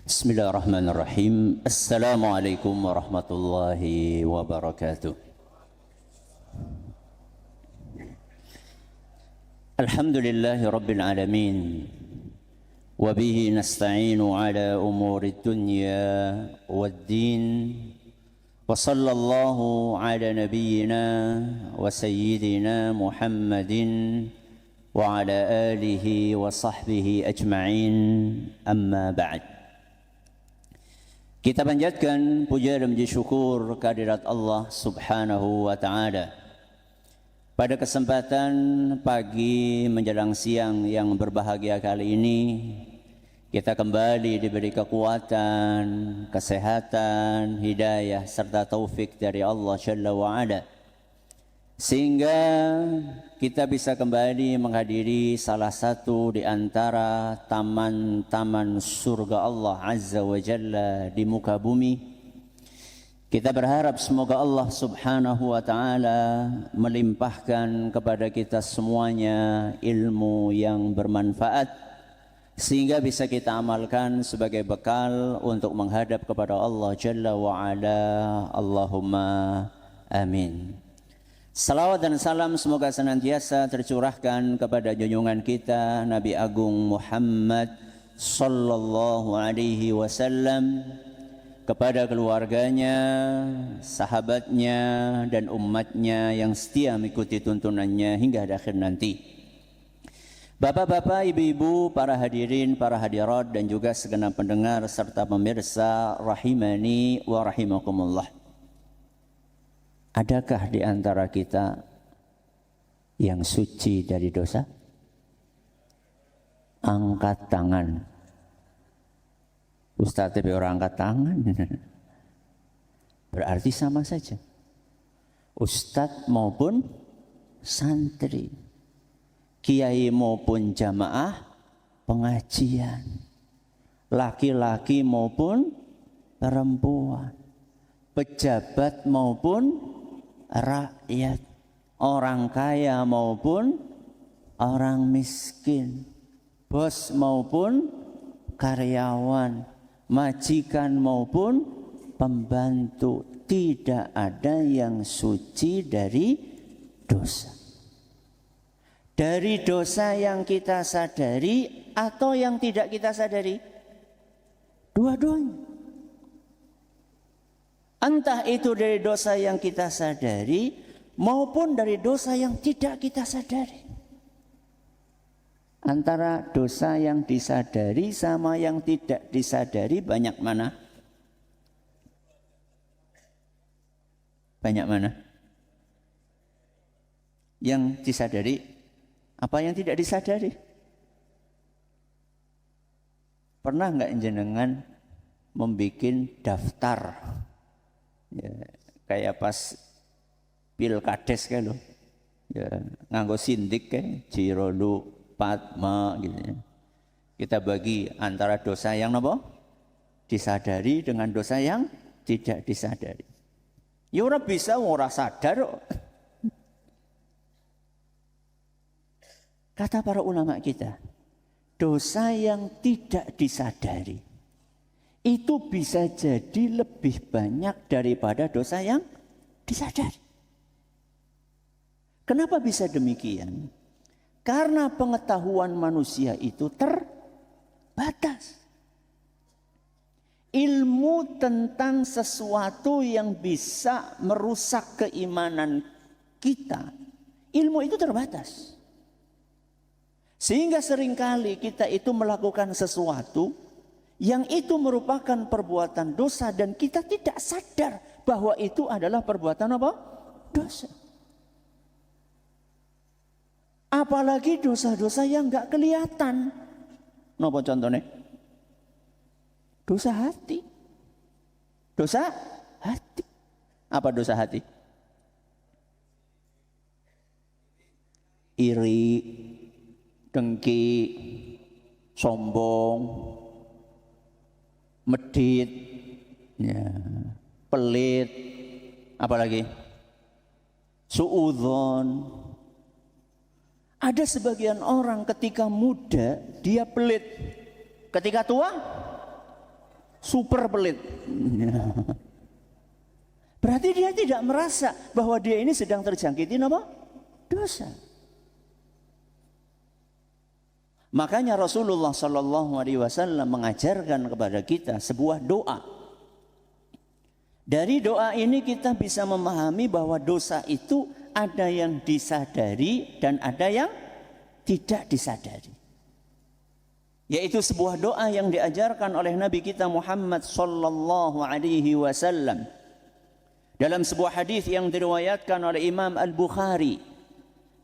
Bismillahirrahmanirrahim. Assalamualaikum warahmatullahi wabarakatuh. Alhamdulillahi rabbil alamin. Wabihi nasta'inu ala umuri dunya waddin. Wa sallallahu ala nabiyyina wa sayyidina Muhammadin wa ala alihi wa sahbihi ajma'in. Amma ba'd. Kita panjatkan puja dan puji syukur kehadirat Allah Subhanahu wa taala. Pada kesempatan pagi menjelang siang yang berbahagia kali ini, kita kembali diberi kekuatan, kesehatan, hidayah serta taufik dari Allah Jalla wa Ala, sehingga kita bisa kembali menghadiri salah satu di antara taman-taman surga Allah Azza wa Jalla di muka bumi. Kita berharap semoga Allah Subhanahu wa taala melimpahkan kepada kita semuanya ilmu yang bermanfaat, sehingga bisa kita amalkan sebagai bekal untuk menghadap kepada Allah Jalla wa Ala. Allahumma amin. Salawat dan salam semoga senantiasa tercurahkan kepada junjungan kita Nabi Agung Muhammad sallallahu alaihi wasallam, kepada keluarganya, sahabatnya dan umatnya yang setia mengikuti tuntunannya hingga akhir nanti. Bapak-bapak, ibu-ibu, para hadirin, para hadirat dan juga segenap pendengar serta pemirsa rahimani wa rahimakumullah. Adakah di antara kita yang suci dari dosa? Angkat tangan. Ustaz tapi orang angkat tangan. Berarti sama saja. Ustaz maupun santri, kiai maupun jamaah pengajian, laki-laki maupun perempuan, pejabat maupun rakyat, orang kaya maupun orang miskin, bos maupun karyawan, majikan maupun pembantu. Tidak ada yang suci dari dosa. Dari dosa yang kita sadari atau yang tidak kita sadari, dua-duanya. Entah itu dari dosa yang kita sadari maupun dari dosa yang tidak kita sadari. Antara dosa yang disadari sama yang tidak disadari banyak mana? Banyak mana? Yang disadari apa yang tidak disadari? Pernah enggak jenengan membuat daftar? Ya, kayak pas pilkades kan lo, ya, nganggo sindik kan, Jirolu, Patma gitu ya. Kita bagi antara dosa yang apa? Disadari dengan dosa yang tidak disadari. Ya ora bisa ora sadar. Kata para ulama kita, dosa yang tidak disadari itu bisa jadi lebih banyak daripada dosa yang disadari. Kenapa bisa demikian? Karena pengetahuan manusia itu terbatas. Ilmu tentang sesuatu yang bisa merusak keimanan kita, ilmu itu terbatas. Sehingga seringkali kita itu melakukan sesuatu yang itu merupakan perbuatan dosa dan kita tidak sadar bahwa itu adalah perbuatan apa? Dosa. Apalagi dosa-dosa yang enggak kelihatan. Napa contohnya? Dosa hati. Dosa hati. Apa dosa hati? Iri, dengki, sombong, medit, ya, pelit, apalagi suudzon. Ada sebagian orang ketika muda dia pelit, ketika tua super pelit. Berarti dia tidak merasa bahwa dia ini sedang terjangkiti apa? Dosa. Makanya Rasulullah Shallallahu Alaihi Wasallam mengajarkan kepada kita sebuah doa. Dari doa ini kita bisa memahami bahwa dosa itu ada yang disadari dan ada yang tidak disadari. Yaitu sebuah doa yang diajarkan oleh Nabi kita Muhammad Shallallahu Alaihi Wasallam dalam sebuah hadis yang diriwayatkan oleh Imam Al-Bukhari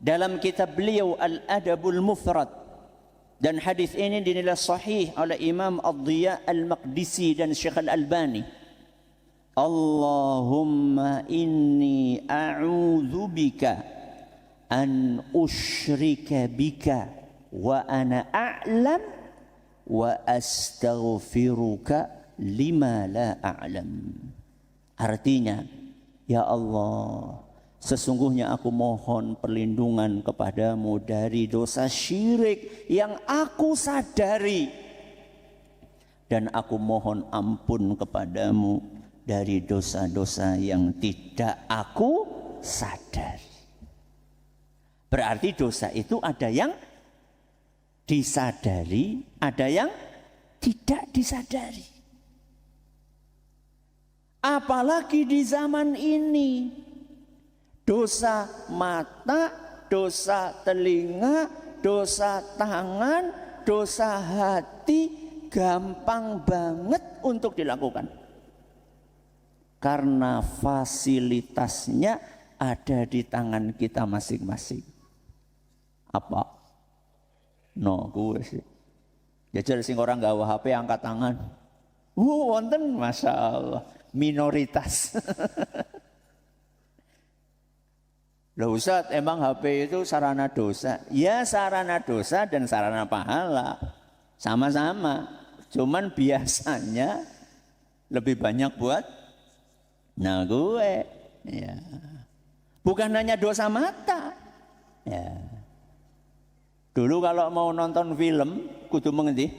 dalam kitab beliau Al-Adabul Mufrad. Dan hadis ini dinilai sahih oleh Imam Ad-Dhiya Al-Maqdisi dan Syekh Al-Albani. Allahumma inni a'udzu bika an usyrika bika wa ana a'lam wa astaghfiruka lima la a'lam. Artinya, ya Allah, sesungguhnya aku mohon perlindungan kepadamu dari dosa syirik yang aku sadari. Dan aku mohon ampun kepadamu dari dosa-dosa yang tidak aku sadari. Berarti dosa itu ada yang disadari, ada yang tidak disadari. Apalagi di zaman ini, dosa mata, dosa telinga, dosa tangan, dosa hati gampang banget untuk dilakukan. Karena fasilitasnya ada di tangan kita masing-masing. Apa? No, gue sih. Jajal sing orang gawa HP angkat tangan. Wonten, masya Allah, minoritas. Loh Ustaz, emang HP itu sarana dosa? Ya sarana dosa dan sarana pahala. Sama-sama. Cuman biasanya lebih banyak buat gue. Ya. Bukan hanya dosa mata. Ya. Dulu kalau mau nonton film, kudu mengerti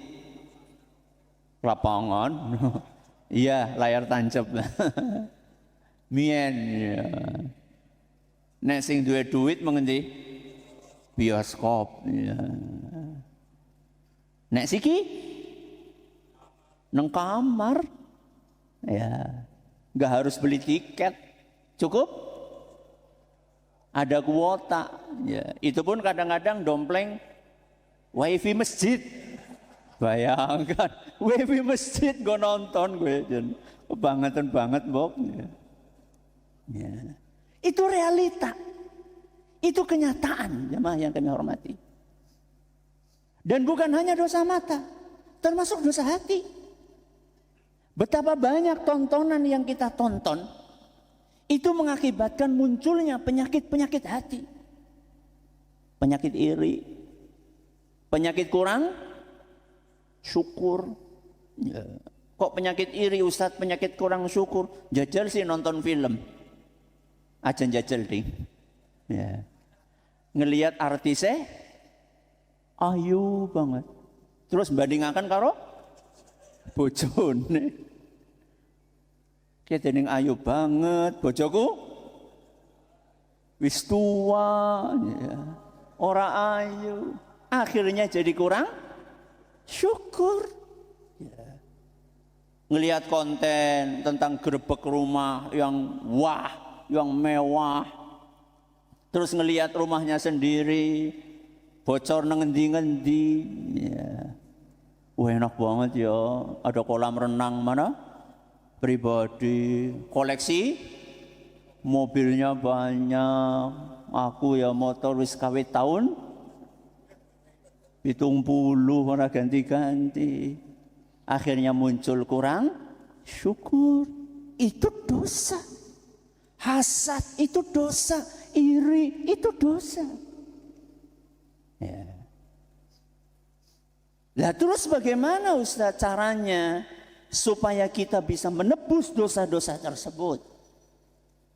lapangan. Iya, layar tancap. Mien. Ya. Nek sing duwe duit mengerti bioskop. Ya. Nek siki nang kamar. Ya. Nggak harus beli tiket, cukup ada kuota. Ya, itu pun kadang-kadang dompleng wifi masjid. Bayangkan wifi masjid gue nonton gue, kebangetan banget Bob. Ya. Ya. Itu realita, itu kenyataan jemaah yang kami hormati. Dan bukan hanya dosa mata, termasuk dosa hati. Betapa banyak tontonan yang kita tonton itu mengakibatkan munculnya penyakit-penyakit hati. Penyakit iri, penyakit kurang syukur. Ya. Kok penyakit iri Ustadz, penyakit kurang syukur? Jajal sih nonton film. Aja jajal ding. Ya. Ngelihat artisnya ayu banget. Terus bandingkan karo bojone. Kita ning ayu banget, bojoku wis tua, ya. Ora ayu. Akhirnya jadi kurang syukur. Ya. Ngelihat konten tentang gerbek rumah yang wah, yang mewah. Terus ngelihat rumahnya sendiri, bocor nang ngendi-ngendi. Ya. Wah enak banget ya, ada kolam renang mana? Pribadi, koleksi mobilnya banyak. Aku ya motor wis kawit tahun 70 ora ganti-ganti. Akhirnya muncul kurang syukur. Itu dosa. Hasad itu dosa, iri itu dosa. Ya. Lah terus bagaimana Ustaz caranya supaya kita bisa menebus dosa-dosa tersebut?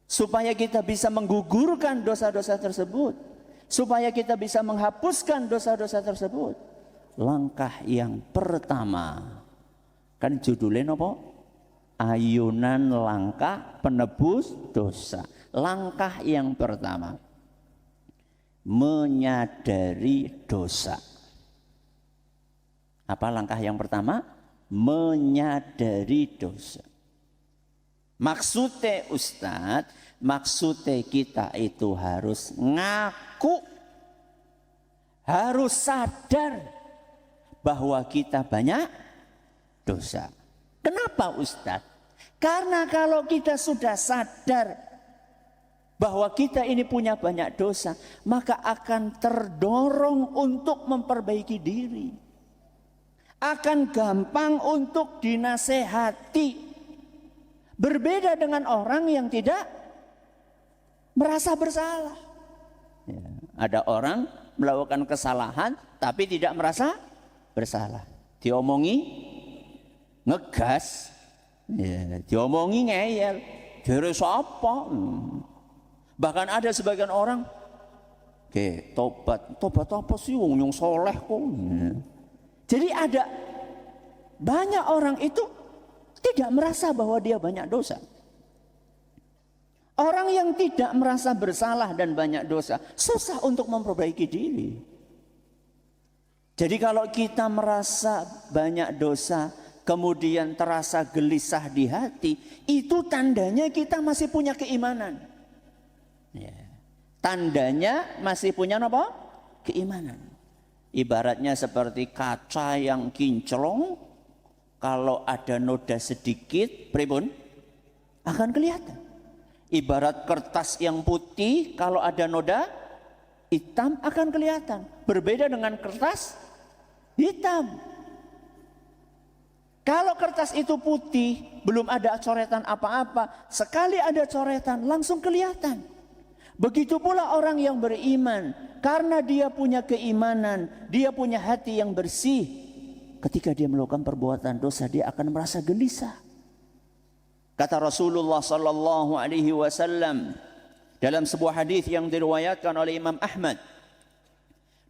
Supaya kita bisa menggugurkan dosa-dosa tersebut? Supaya kita bisa menghapuskan dosa-dosa tersebut? Langkah yang pertama, Kan judulnya apa? Ayunan langkah penebus dosa. Langkah yang pertama, menyadari dosa. Apa langkah yang pertama? Menyadari dosa. Maksudnya Ustadz, maksudnya kita itu harus ngaku, harus sadar bahwa kita banyak dosa. Kenapa Ustadz? Karena kalau kita sudah sadar bahwa kita ini punya banyak dosa, maka akan terdorong untuk memperbaiki diri. Akan gampang untuk dinasehati. Berbeda dengan orang yang tidak merasa bersalah. Ya, ada orang melakukan kesalahan tapi tidak merasa bersalah. Diomongi ngegas, ya, diomongi ngeyel, jere sapa? Bahkan ada sebagian orang, tobat apa sih wong yang soleh kok. Jadi ada banyak orang itu tidak merasa bahwa dia banyak dosa. Orang yang tidak merasa bersalah dan banyak dosa susah untuk memperbaiki diri. Jadi kalau kita merasa banyak dosa kemudian terasa gelisah di hati, itu tandanya kita masih punya keimanan. Ya. Tandanya masih punya apa? Keimanan. Ibaratnya seperti kaca yang kinclong, kalau ada noda sedikit, pripun? Akan kelihatan. Ibarat kertas yang putih, kalau ada noda hitam akan kelihatan. Berbeda dengan kertas hitam. Kalau kertas itu putih, belum ada coretan apa-apa, sekali ada coretan langsung kelihatan. Begitu pula orang yang beriman, karena dia punya keimanan, dia punya hati yang bersih. Ketika dia melakukan perbuatan dosa, dia akan merasa gelisah. Kata Rasulullah sallallahu alaihi wasallam dalam sebuah hadis yang diriwayatkan oleh Imam Ahmad,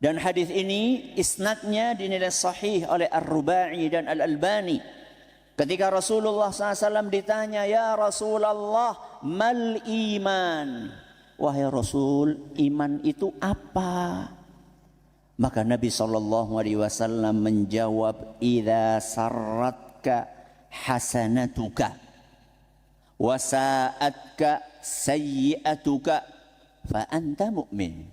dan hadis ini isnadnya dinilai sahih oleh Ar-Rubai dan Al-Albani. Ketika Rasulullah SAW ditanya, ya Rasulullah, mal iman? Wahai Rasul, iman itu apa? Maka Nabi SAW menjawab, idza sarratka hasanatuka wa sa'atka sayyi'atuka fa anta mu'min.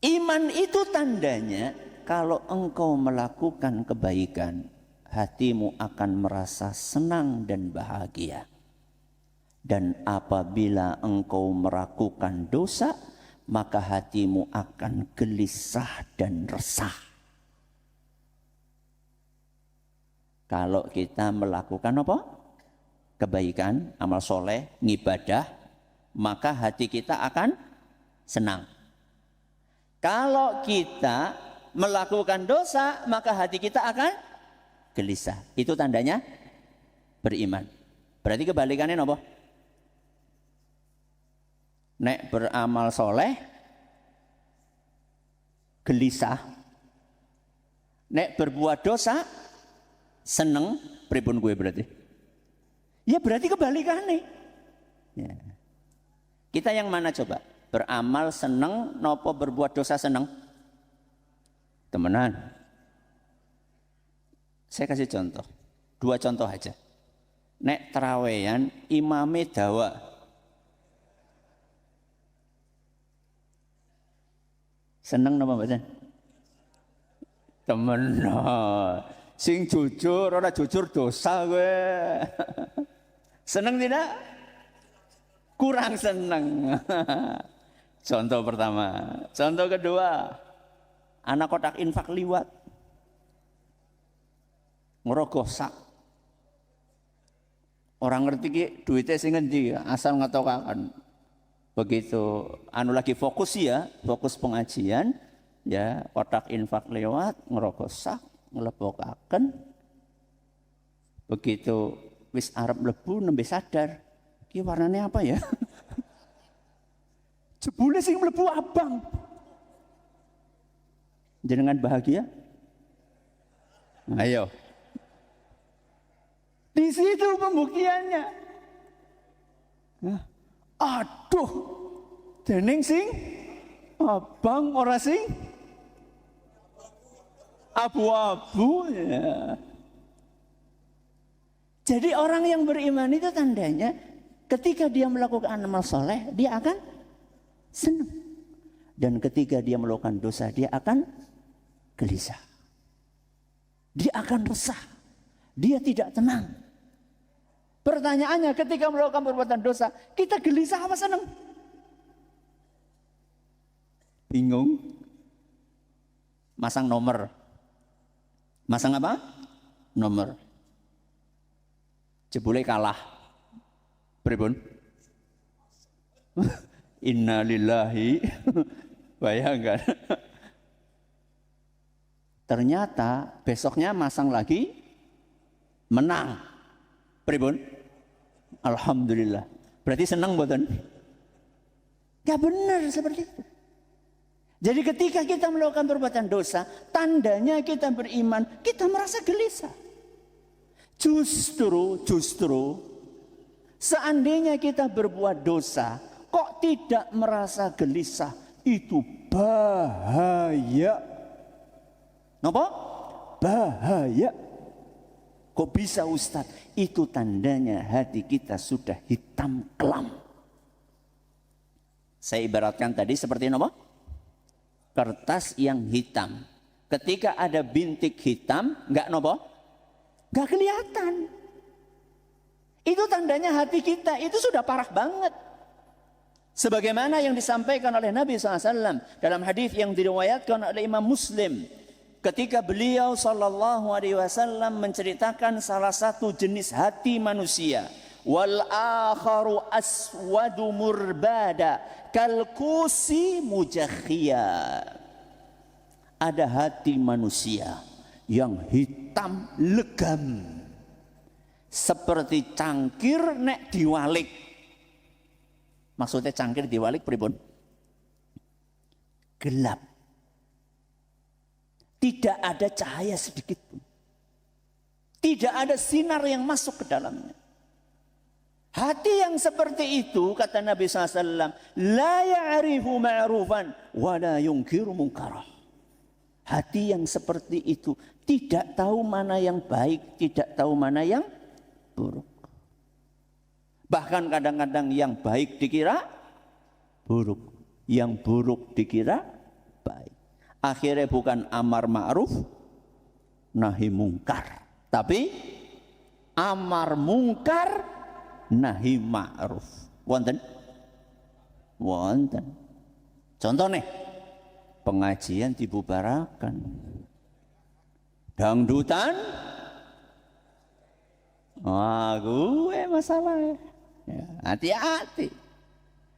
Iman itu tandanya kalau engkau melakukan kebaikan, hatimu akan merasa senang dan bahagia. Dan apabila engkau melakukan dosa, maka hatimu akan gelisah dan resah. Kalau kita melakukan apa? Kebaikan, amal soleh, ngibadah, maka hati kita akan senang. Kalau kita melakukan dosa, maka hati kita akan gelisah. Itu tandanya beriman. Berarti kebalikannya apa? Nek beramal soleh, gelisah. Nek berbuat dosa, seneng. Pripun gue berarti? Ya berarti kebalikannya. Ya. Kita yang mana coba? Beramal seneng, nopo berbuat dosa seneng? Temenan. Saya kasih contoh. 2 contoh aja. Nek terawehan imame dawa. Seneng napa mboten? Temenan. Sing jujur, ora jujur dosa kowe. Seneng tidak? Kurang seneng. Contoh pertama. Contoh kedua, anak kotak infak liwat, ngerogoh sak. Orang ngerti ki duitnya sing ngendi, asal ngetokaken. Begitu anu lagi fokus ya, fokus pengajian, ya kotak infak lewat, ngerogoh sak, ngelebokaken. Begitu wis arep mlebu nembe sadar, ki warnanya apa ya? Jebule sing mlebu abang. Jenengan bahagia? Ayo. Di situ pembuktiannya. Nah, aduh, dening sing abang ora sing abu-abu ya. Jadi orang yang beriman itu tandanya ketika dia melakukan amal soleh dia akan senang, dan ketika dia melakukan dosa dia akan gelisah, dia akan resah, dia tidak tenang. Pertanyaannya, ketika melakukan perbuatan dosa kita gelisah apa senang? Bingung. Masang nomor. Masang apa? Nomor. Jebule kalah. Pripun? Inna lillahi. Bayangkan. Ternyata besoknya masang lagi menang. Pripun? Alhamdulillah. Berarti senang mboten? Gak benar seperti itu. Jadi ketika kita melakukan perbuatan dosa, tandanya kita beriman, kita merasa gelisah. Justru seandainya kita berbuat dosa, kok tidak merasa gelisah, itu bahaya. Napa? Bahaya. Kok bisa Ustadz? Itu tandanya hati kita sudah hitam kelam. Saya ibaratkan tadi seperti napa? Kertas yang hitam. Ketika ada bintik hitam, enggak napa? Enggak kelihatan. Itu tandanya hati kita itu sudah parah banget. Sebagaimana yang disampaikan oleh Nabi SAW dalam hadis yang diriwayatkan oleh Imam Muslim, ketika beliau SAW menceritakan salah satu jenis hati manusia, wal akharu aswadu murbada kalkusi mujakhia. Ada hati manusia yang hitam legam seperti cangkir nek diwalik. Maksudnya cangkir diwalik pripun? Gelap. Tidak ada cahaya sedikit pun. Tidak ada sinar yang masuk ke dalamnya. Hati yang seperti itu, kata Nabi SAW, la ya'rifu ma'rufan wa la yungkiru munkarah. Hati yang seperti itu tidak tahu mana yang baik, tidak tahu mana yang buruk. Bahkan kadang-kadang yang baik dikira buruk, yang buruk dikira baik. Akhirnya bukan amar ma'ruf nahi mungkar, tapi amar mungkar nahi ma'ruf. Wonten? Wonten. Contoh nih, pengajian dibubarkan, dangdutan, gue masalah. Ya, hati-hati.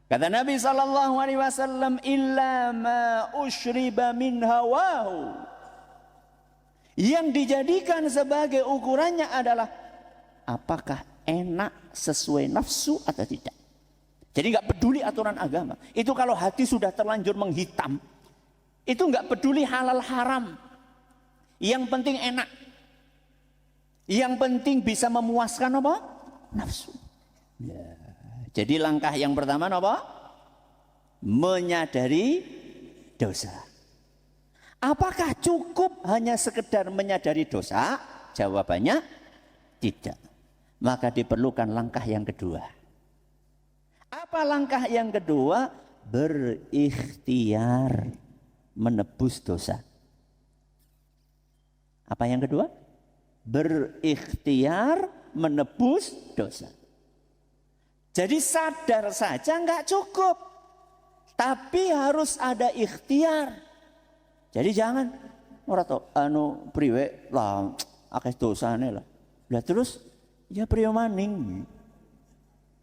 Kata Nabi SAW, illa ma ushriba min hawahu. Yang dijadikan sebagai ukurannya adalah apakah enak sesuai nafsu atau tidak. Jadi nggak peduli aturan agama. Itu kalau hati sudah terlanjur menghitam, itu nggak peduli halal haram. Yang penting enak. Yang penting bisa memuaskan apa? Nafsu. Ya. Jadi langkah yang pertama apa? Menyadari dosa. Apakah cukup hanya sekedar menyadari dosa? Jawabannya tidak. Maka diperlukan langkah yang kedua. Apa langkah yang kedua? Berikhtiar menebus dosa. Apa yang kedua? Berikhtiar menebus dosa. Jadi sadar saja nggak cukup, tapi harus ada ikhtiar. Jadi jangan ora to priwe lah akeh dosane lah. Lah terus ya priyo maning.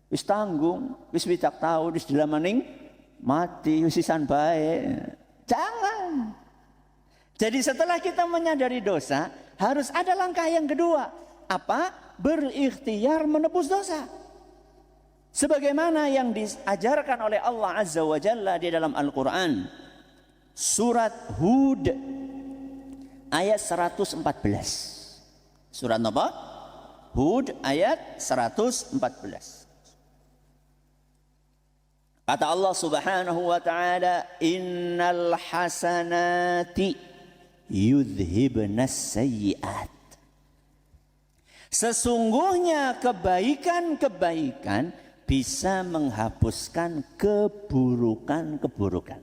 Wis tanggung, wis widak tau, wis dilamaning mati, wis sisan bae. Jangan. Jadi setelah kita menyadari dosa, harus ada langkah yang kedua. Apa? Berikhtiar menebus dosa. Sebagaimana yang diajarkan oleh Allah Azza wa Jalla di dalam Al-Quran. Surat Hud ayat 114. Surat apa? Hud ayat 114. Kata Allah Subhanahu wa taala, "Innal hasanati yudhibnas sayyi'at." Sesungguhnya kebaikan-kebaikan bisa menghapuskan keburukan-keburukan.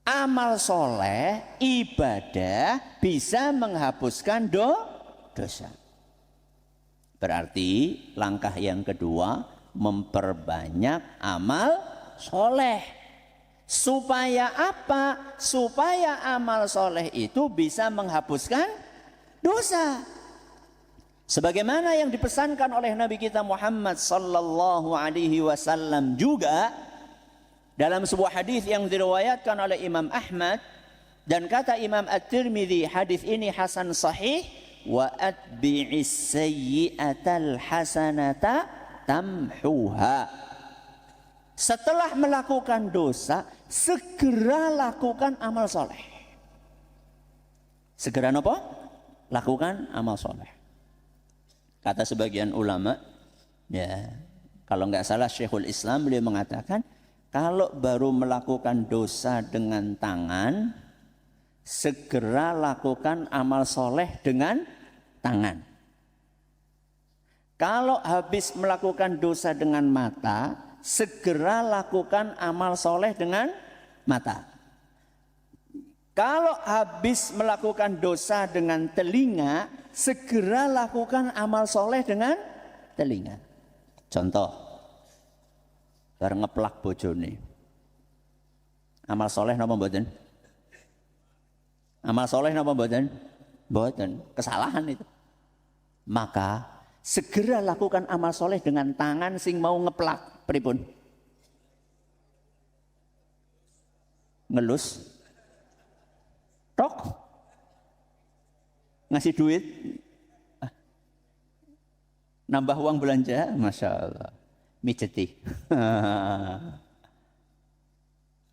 Amal soleh, ibadah bisa menghapuskan dosa. Berarti langkah yang kedua, memperbanyak amal soleh. Supaya apa? Supaya amal soleh itu bisa menghapuskan dosa. Sebagaimana yang dipesankan oleh Nabi kita Muhammad sallallahu alaihi wasallam juga dalam sebuah hadis yang diriwayatkan oleh Imam Ahmad, dan kata Imam At-Tirmidzi, hadis ini hasan sahih, wa atbi'is sayyi'atal hasanata tamhuha. Setelah melakukan dosa, segera lakukan amal soleh. Segera apa? Lakukan amal soleh. Kata sebagian ulama, ya, kalau nggak salah Syekhul Islam, beliau mengatakan, kalau baru melakukan dosa dengan tangan, segera lakukan amal soleh dengan tangan. Kalau habis melakukan dosa dengan mata, segera lakukan amal soleh dengan mata. Kalau habis melakukan dosa dengan telinga, segera lakukan amal soleh dengan telinga. Contoh, bareng ngeplak bojone. Amal soleh napa mboten? Amal soleh napa mboten? Mboten, kesalahan itu. Maka segera lakukan amal soleh dengan tangan sing mau ngeplak. Pripun? Ngelus. Tok. Ngasih duit. Nambah uang belanja, Masya Allah. Mijeti.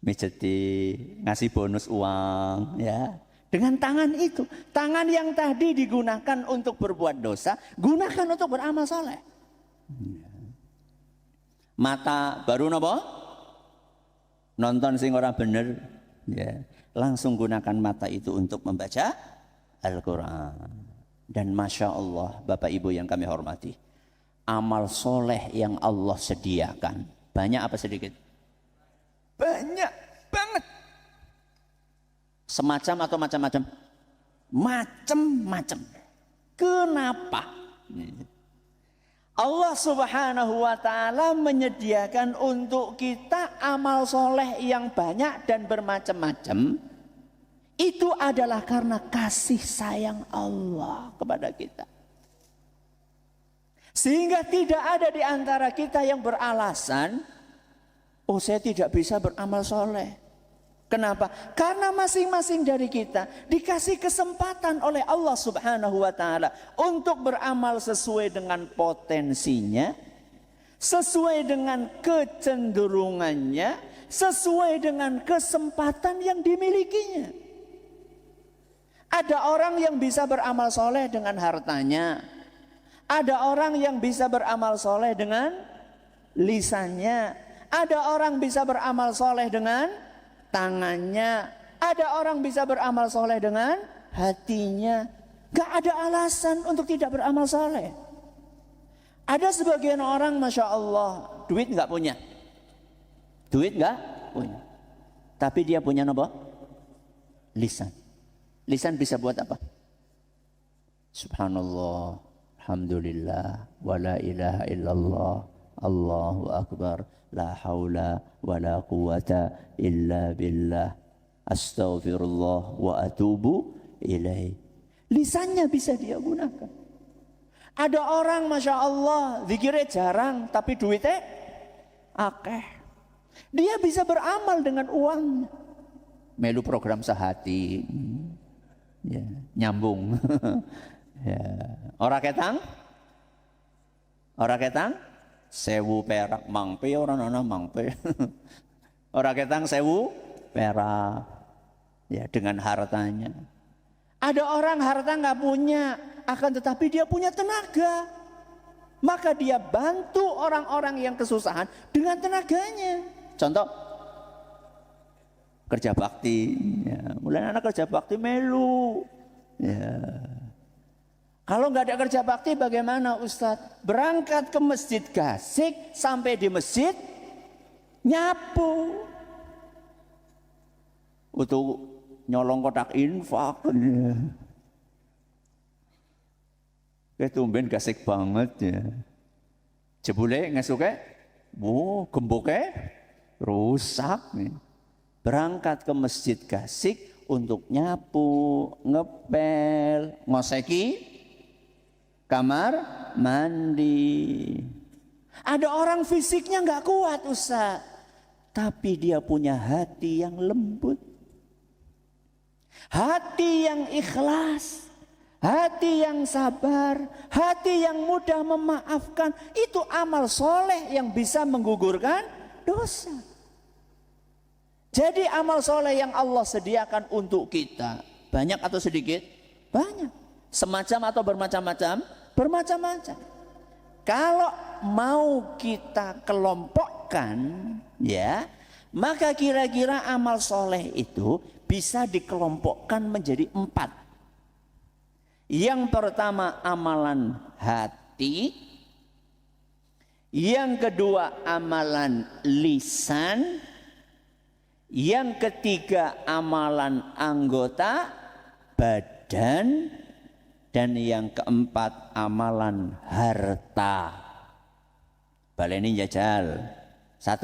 Mijeti, ngasih bonus uang, ya. Dengan tangan itu, tangan yang tadi digunakan untuk berbuat dosa, gunakan untuk beramal soleh. Mata baru nopo? Nonton sing ora bener, ya. Langsung gunakan mata itu untuk membaca Al-Quran. Dan Masya Allah, Bapak Ibu yang kami hormati, amal soleh yang Allah sediakan, banyak apa sedikit? Banyak banget. Semacam atau macam-macam? Macam-macam. Kenapa? Allah Subhanahu wa ta'ala menyediakan untuk kita amal soleh yang banyak dan bermacam-macam. Itu adalah karena kasih sayang Allah kepada kita. Sehingga tidak ada di antara kita yang beralasan, oh saya tidak bisa beramal soleh. Kenapa? Karena masing-masing dari kita dikasih kesempatan oleh Allah Subhanahu wa ta'ala untuk beramal sesuai dengan potensinya, sesuai dengan kecenderungannya, sesuai dengan kesempatan yang dimilikinya. Ada orang yang bisa beramal soleh dengan hartanya. Ada orang yang bisa beramal soleh dengan lisannya. Ada orang bisa beramal soleh dengan tangannya. Ada orang bisa beramal soleh dengan hatinya. Gak ada alasan untuk tidak beramal soleh. Ada sebagian orang, Masya Allah, duit gak punya. Duit gak punya. Tapi dia punya apa? Lisan. Lisan bisa buat apa? Subhanallah, alhamdulillah, wa la ilaha illallah, Allahu akbar, la haula wa la quwata illa billah, astaghfirullah wa atubu ilaih. Lisannya bisa dia gunakan. Ada orang Masya Allah zikirnya jarang tapi duitnya akeh. Dia bisa beramal dengan uangnya. Melu program sehati, ya, nyambung. Ya. Ora ketang? 1000 perak mangpe, orang ana mangpe. Ora ketang 1000 perak. Ya, dengan hartanya. Ada orang harta nggak punya, akan tetapi dia punya tenaga. Maka dia bantu orang-orang yang kesusahan dengan tenaganya. Contoh, kerja bakti. Ya, mulai anak kerja bakti melu. Ya. Kalau nggak ada kerja bakti bagaimana Ustadz? Berangkat ke masjid Gasik, sampai di masjid nyapu. Untuk nyolong kotak infak. Kayak tumben Gasik banget ya. Jebule ngesuke, gemboke rusak nih. Berangkat ke masjid Gasik untuk nyapu, ngepel, ngoseki kamar mandi. Ada orang fisiknya nggak kuat Ustaz, tapi dia punya hati yang lembut, hati yang ikhlas, hati yang sabar, hati yang mudah memaafkan. Itu amal soleh yang bisa menggugurkan dosa. Jadi amal soleh yang Allah sediakan untuk kita banyak atau sedikit? Banyak. Semacam atau bermacam-macam? Bermacam-macam. Kalau mau kita kelompokkan, ya, maka kira-kira amal soleh itu bisa dikelompokkan menjadi 4. Yang pertama amalan hati, yang kedua amalan lisan, yang ketiga amalan anggota badan, dan yang keempat amalan harta. Baleni jajal. 1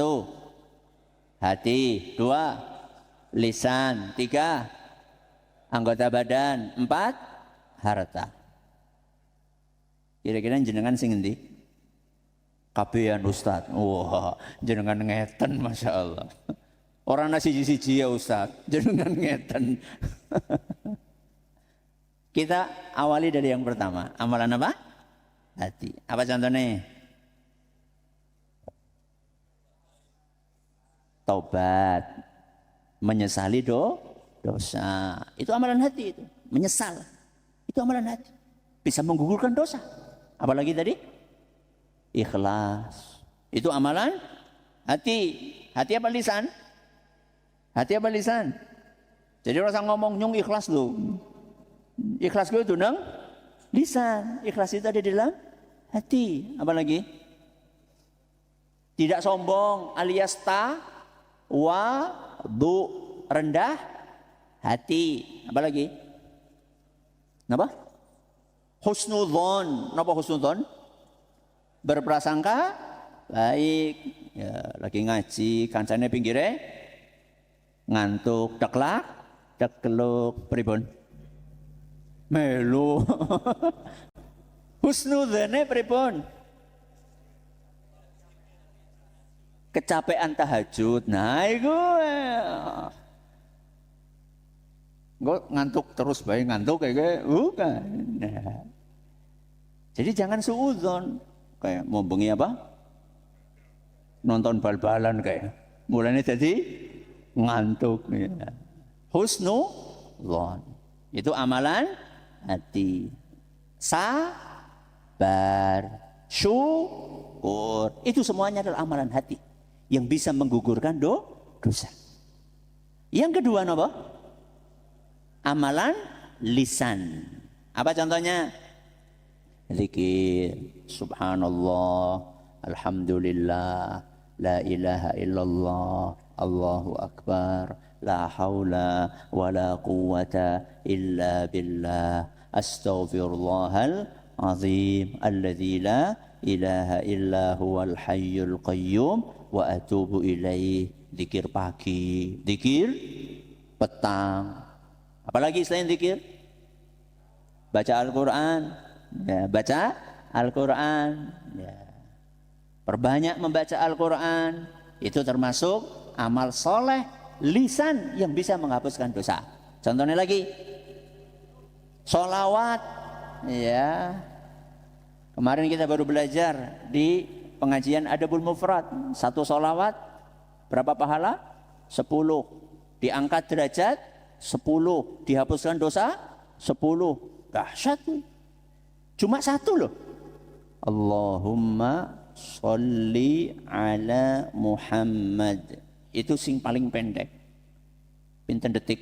hati, 2 lisan, 3 anggota badan, 4 harta. Kira-kira jenengan sing endi? Kabehan Ustaz. Wah, jenengan ngeten Masya Allah. Orang nasi siji ya Ustaz, jenengan ngeten. Kita awali dari yang pertama. Amalan apa? Hati. Apa contohnya? Taubat. Menyesali dosa. Itu amalan hati itu. Menyesal. Itu amalan hati. Bisa menggugurkan dosa. Apalagi tadi? Ikhlas. Itu amalan hati. Hati apa lisan? Hati apa lisan? Jadi orang ngomong nyung ikhlas loh. Ikhlas itu nang lisan. Ikhlas itu ada di dalam hati. Apa lagi? Tidak sombong alias du, rendah hati. Apa lagi? Napa? Husnudzon. Napa husnudzon? Berprasangka baik. Ya, lagi ngaji, kancane pinggire ngantuk, dekluk, pripun? Melu. Husnudzane pripun? Kecapean tahajud. Nah, iku. Engko ngantuk terus bae ngantuk kayak bukan. Nah. Jadi jangan suudzon kayak mau bengi apa? Nonton bal-balan kayak. Mulanya jadi ngantuk ya. Husnudzon. Itu amalan hati. Sabar, syukur. Itu semuanya adalah amalan hati yang bisa menggugurkan dosa. Yang kedua apa? Amalan lisan. Apa contohnya? Zikir, subhanallah, alhamdulillah, la ilaha illallah, Allahu akbar, la haula wa la quwwata illa billah, astaghfirullahal azim, alladzi la ilaha illa huwal hayyul qayyum wa atubu ilaih. Zikir pagi, zikir petang. Apalagi selain zikir? Baca Al-Quran. Ya, baca Al-Quran. Ya. Perbanyak membaca Al-Quran. Itu termasuk amal soleh lisan yang bisa menghapuskan dosa. Contohnya lagi, sholawat. Ya. Kemarin kita baru belajar di pengajian Adabul Mufrad. 1 sholawat berapa pahala? 10. Diangkat derajat 10. Dihapuskan dosa 10. Dahsyat. Cuma satu loh. Allahumma sholli ala Muhammad. Itu sing paling pendek. Pinten detik?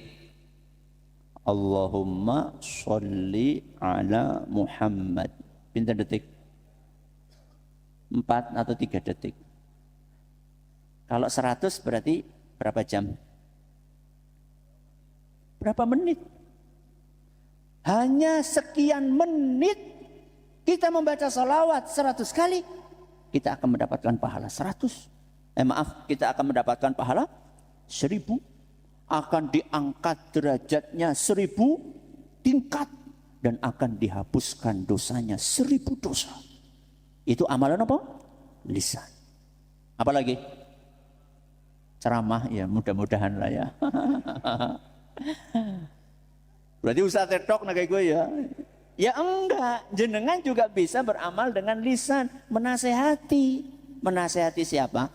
Allahumma sholli ala Muhammad. Pinten detik? 4 atau 3 detik. Kalau 100 berarti berapa jam? Berapa menit? Hanya sekian menit kita membaca salawat 100 kali, kita akan mendapatkan pahala 100. Kita akan mendapatkan pahala 1000. Akan diangkat derajatnya 1000 tingkat dan akan dihapuskan dosanya 1000 dosa. Itu amalan apa? Lisan. Apalagi? Ceramah, ya mudah-mudahan lah ya. Berarti Ustaz TikTok kayak gue ya. Ya enggak, jenengan juga bisa beramal dengan lisan, menasehati. Menasehati siapa?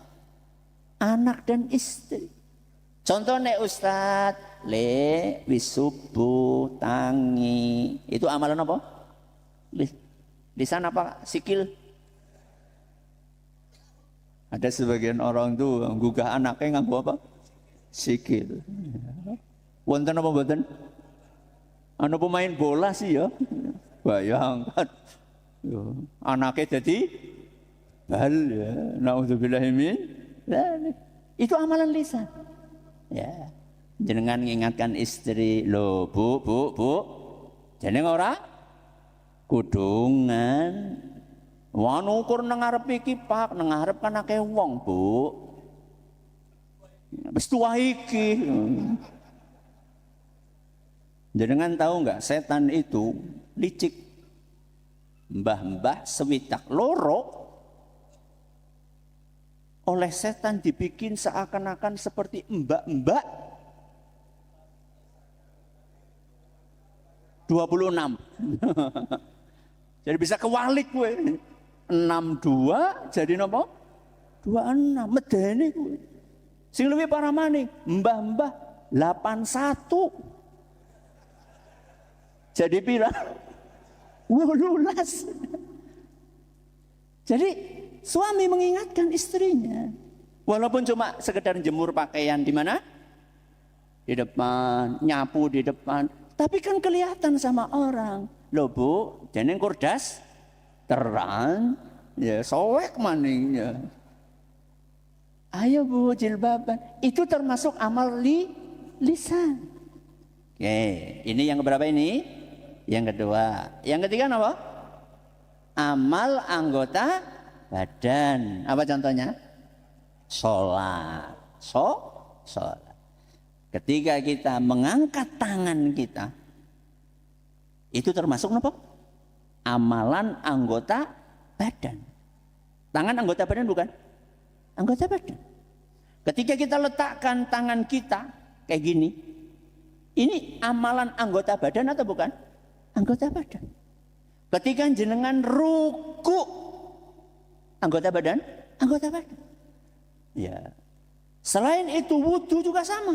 Anak dan istri. Contohnya Ustaz, wisubu, tangi. Itu amalan apa? Lisan apa? Sikil? Ada sebagian orang tuh gugah anaknya nganggo apa? Sikil. Wonten apa mboten? Anu pemain bola sih ya. Bayangkan. Anaknya jadi bal ya. Nauzubillahi min dzalik. Itu amalan lisan. Ya. Jenengan ngingatkan istri, "Loh, Bu. Jeneng ora kudungan. Wong ukur nang ngarep iki, Pak, nang ngarep kan akeh wong, Bu. Wis tuwa iki." Jenengan tahu nggak, setan itu licik. Mbah-mbah sewitak loro oleh setan dibikin seakan-akan seperti mbak-mbak 26. Jadi bisa kewalik gue. 62 jadi napa? 26. Medeni gue. Sing luwih parah maning, mbah-mbah 81. Jadi pira? 18. Jadi suami mengingatkan istrinya. Walaupun cuma sekedar jemur pakaian di mana? Di depan, nyapu di depan. Tapi kan kelihatan sama orang. Loh Bu, jeneng kurdas terang, ya sowek maningnya. Ayo Bu jilbaban. Itu termasuk amal lisan. Oke, ini yang keberapa ini? Yang kedua. Yang ketiga apa? Amal anggota badan. Apa contohnya? Sholat. Sholat. Ketika kita mengangkat tangan kita, itu termasuk apa? Amalan anggota badan. Tangan anggota badan bukan? Anggota badan. Ketika kita letakkan tangan kita kayak gini, ini amalan anggota badan atau bukan? Anggota badan. Ketika jenengan ruku, anggota badan? Anggota badan. Ya. Selain itu wudu juga sama.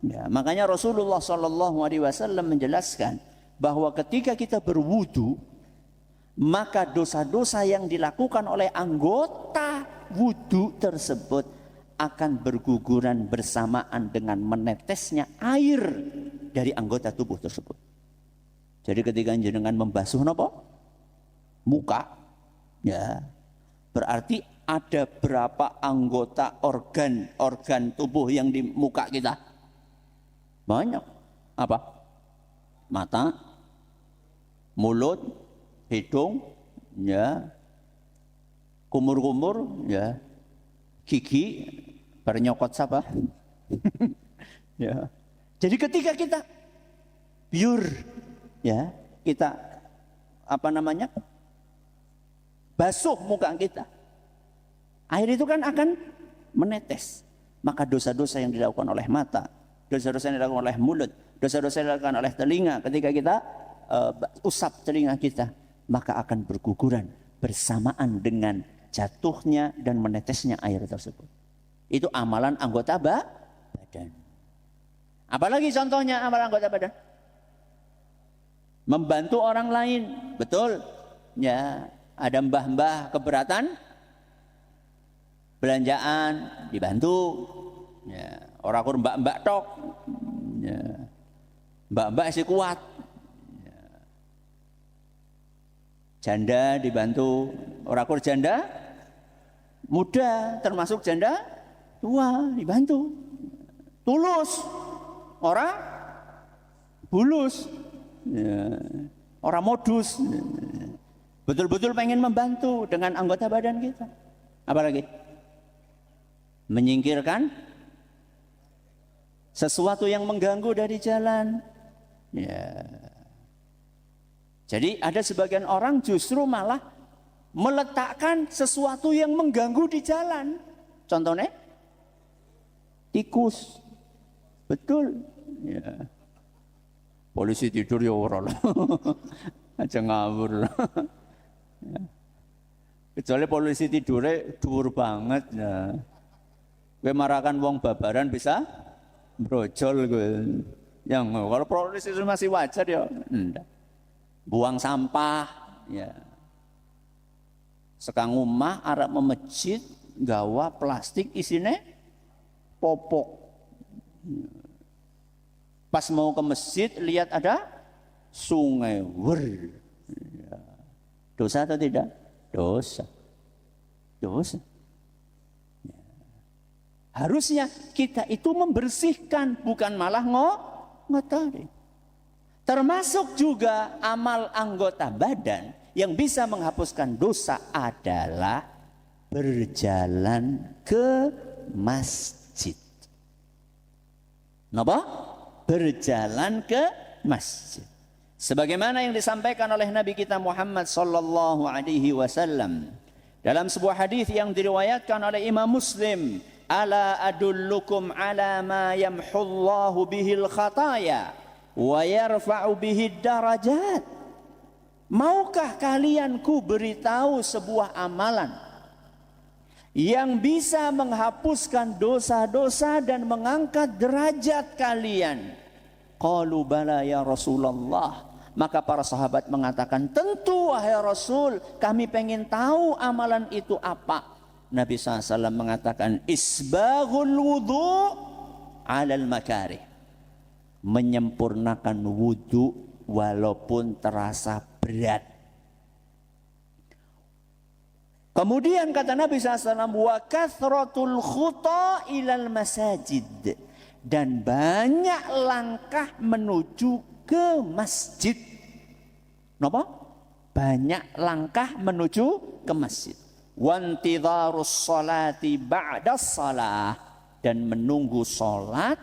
Ya, makanya Rasulullah SAW menjelaskan bahwa ketika kita berwudu, maka dosa-dosa yang dilakukan oleh anggota wudu tersebut akan berguguran bersamaan dengan menetesnya air dari anggota tubuh tersebut. Jadi ketika jenengan membasuh apa? Muka, ya berarti ada berapa anggota organ tubuh yang di muka kita? Banyak. Apa? Mata, mulut, hidung, ya, kumur-kumur, ya, gigi, bernyokot siapa? Ya. Jadi ketika kita pure, ya, kita basuh muka kita, air itu kan akan menetes. Maka dosa-dosa yang dilakukan oleh mata, dosa-dosa yang dilakukan oleh mulut, dosa-dosa yang dilakukan oleh telinga, ketika kita usap telinga kita, maka akan berguguran bersamaan dengan jatuhnya dan menetesnya air tersebut. Itu amalan anggota badan. Apalagi contohnya amalan anggota badan? membantu orang lain. Betul? Ya, ada mbah-mbah keberatan belanjaan dibantu. Ya, orang kur mbak-mbak tok. Ya. Mbak-mbak sih kuat. Ya. Janda dibantu, orang kur janda muda, termasuk janda tua dibantu. Tulus, orang bulus, ya. Orang modus. Betul-betul pengen membantu dengan anggota badan kita. Apalagi menyingkirkan sesuatu yang mengganggu dari jalan. Ya. Jadi ada sebagian orang justru malah meletakkan sesuatu yang mengganggu di jalan. Contohnya tikus. Betul. Ya. Polisi tidur ya orang aja ngawur. Ya. Kecuali polisi tidurnya dhuwur banget ya. Kowe marakan wong babaran bisa brojol kowe. Yang kalau polisi itu masih wajar ya. Enggak. Buang sampah ya. Sekang omah arep memejit gawa plastik isine popok. Pas mau ke masjid lihat ada sungai. Ya. Dosa atau tidak? Dosa. Dosa. Ya. Harusnya kita itu membersihkan, bukan malah ngotori. Termasuk juga amal anggota badan yang bisa menghapuskan dosa adalah berjalan ke masjid. Napa? Berjalan ke masjid. Sebagaimana yang disampaikan oleh Nabi kita Muhammad sallallahu alaihi wasallam dalam sebuah hadis yang diriwayatkan oleh Imam Muslim, ala adullukum ala ma yamhullahu bihil khataya wa yarfa'u bihid darajat. Maukah kalian ku beritahu sebuah amalan yang bisa menghapuskan dosa-dosa dan mengangkat derajat kalian? Qalu bala ya Rasulullah. Maka para sahabat mengatakan, tentu wahai Rasul, kami pengen tahu amalan itu apa. Nabi SAW mengatakan, isbaghul wudu' alal makarih. Menyempurnakan wudu walaupun terasa berat. Kemudian kata Nabi SAW, wa kathratul khuta ilal masajid. Dan banyak langkah menuju ke masjid. Napa? Banyak langkah menuju ke masjid. Wantidharus sholati ba'das shalah. Dan menunggu sholat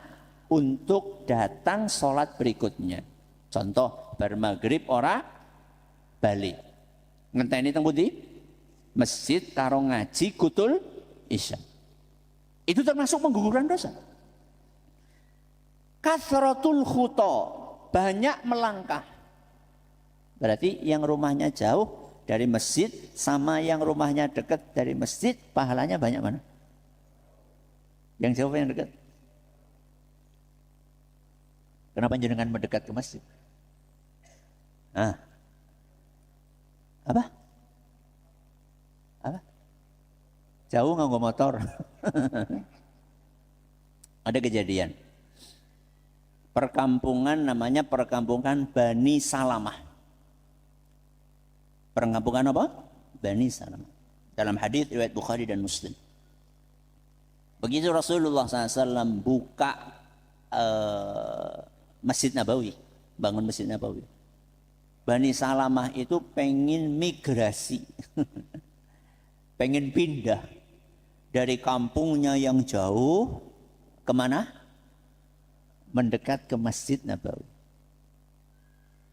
untuk datang sholat berikutnya. Contoh, bar maghrib ora balik. Ngenteni teng pundi? Masjid karo ngaji kutul isya. Itu termasuk pengguguran dosa. Kathratul khuta, banyak melangkah. Berarti yang rumahnya jauh dari masjid sama yang rumahnya dekat dari masjid, pahalanya banyak mana? Yang jauh yang dekat? Kenapa jenengan mendekat ke masjid? Ah. Apa? Apa? Jauh nganggo motor. Ada kejadian. Perkampungan namanya perkampungan Bani Salamah. Perkampungan apa? Bani Salamah. Dalam hadis riwayat Bukhari dan Muslim. Begitu Rasulullah SAW buka Masjid Nabawi, bangun Masjid Nabawi. Bani Salamah itu pengen migrasi, pengen pindah dari kampungnya yang jauh kemana? Mendekat ke Masjid Nabawi.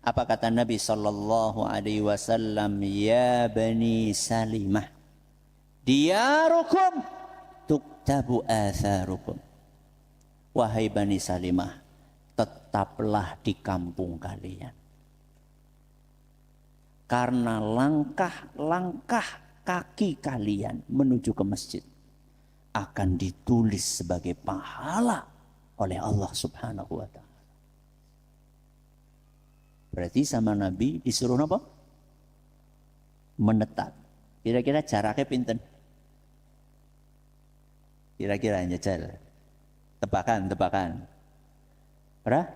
Apa kata Nabi sallallahu alaihi wasallam? Ya Bani Salimah, diyarukum tuktabu atharukum. Wahai Bani Salimah, tetaplah di kampung kalian. Karena langkah-langkah kaki kalian menuju ke masjid akan ditulis sebagai pahala oleh Allah Subhanahu wa ta'ala. Berarti sama Nabi disuruh apa? Menetap. Kira-kira jaraknya pinten? Kira-kira nyejal. Tebakan. Berapa?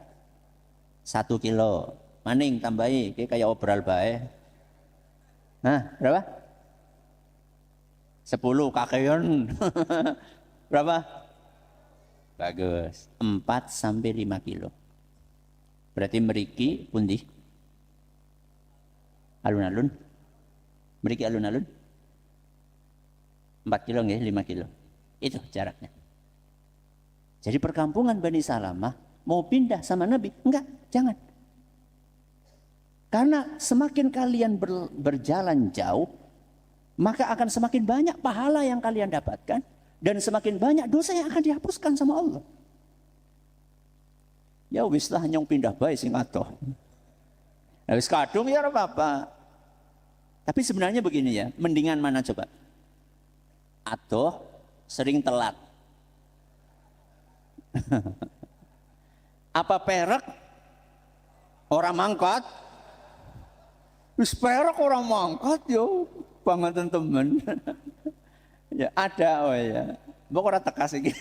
1 kilo. Maning tambahi, kayak obral bae. Nah, berapa? 10 kakeon. Berapa? Bagus. 4 sampai 5 kilo. Berarti meriki pundi? Alun-alun. Meriki alun-alun. 4 kilo nggih, 5 kilo. Itu jaraknya. Jadi perkampungan Bani Salamah mau pindah sama Nabi? Enggak, jangan. Karena semakin kalian berjalan jauh, maka akan semakin banyak pahala yang kalian dapatkan dan semakin banyak dosa yang akan dihapuskan sama Allah. Ya wis lah nyong pindah bae sing atoh. Nah, wis kadung ya ora apa-apa. Tapi sebenarnya begini ya, mendingan mana coba? Atoh sering telat. Apa perak orang mangkat? Wis perak orang mangkat yo banget temen. Ya ada oh ya. Mbok ora tekas iki.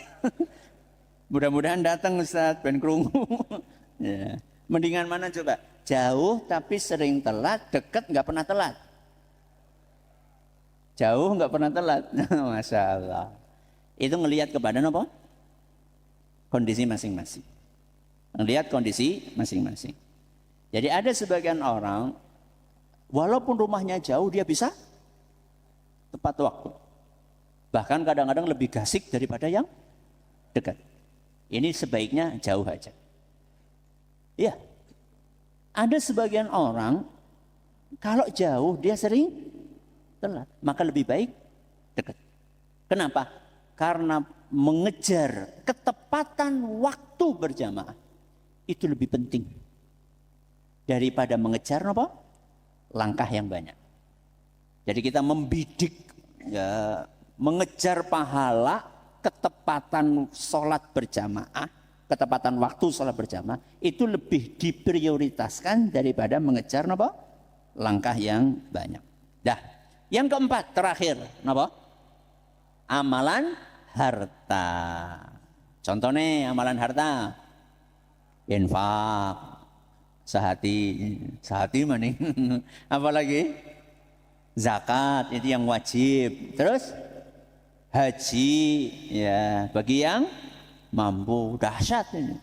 Mudah-mudahan datang Ustaz ben krungu. Ya. Mendingan mana coba? Jauh tapi sering telat, dekat nggak pernah telat. Jauh nggak pernah telat. Masya Allah. Itu ngelihat kepada apa? Kondisi masing-masing. Ngelihat kondisi masing-masing. Jadi ada sebagian orang, walaupun rumahnya jauh, dia bisa tepat waktu. Bahkan kadang-kadang lebih gasik daripada yang dekat. Ini sebaiknya jauh aja. Iya. Ada sebagian orang, kalau jauh dia sering telat. Maka lebih baik dekat. Kenapa? Karena mengejar ketepatan waktu berjamaah itu lebih penting daripada mengejar apa? Langkah yang banyak. Jadi kita membidik ya, mengejar pahala ketepatan sholat berjamaah, ketepatan waktu sholat berjamaah itu lebih diprioritaskan daripada mengejar apa? Langkah yang banyak. Dah, yang keempat terakhir apa? Amalan harta. Contohnya amalan harta, infak, sehati maning. Apalagi zakat itu yang wajib. Terus haji ya bagi yang mampu, dahsyat ini.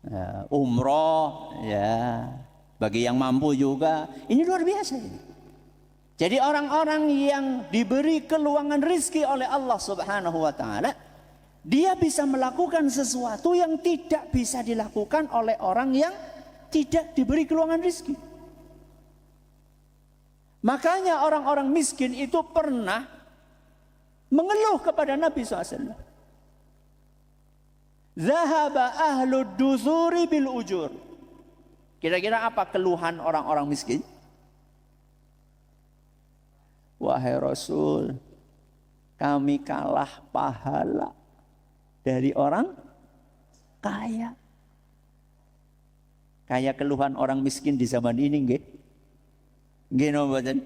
Ya, umroh ya bagi yang mampu juga. Ini luar biasa ini. Jadi orang-orang yang diberi keluangan rizki oleh Allah Subhanahu wa ta'ala, dia bisa melakukan sesuatu yang tidak bisa dilakukan oleh orang yang tidak diberi keluangan rizki. Makanya orang-orang miskin itu pernah mengeluh kepada Nabi SAW. Zahaba ahlud duzuri bil ujur. Kira-kira apa keluhan orang-orang miskin? Wahai Rasul, kami kalah pahala dari orang kaya. Kayak keluhan orang miskin di zaman ini, nggih? Nggih napa mboten?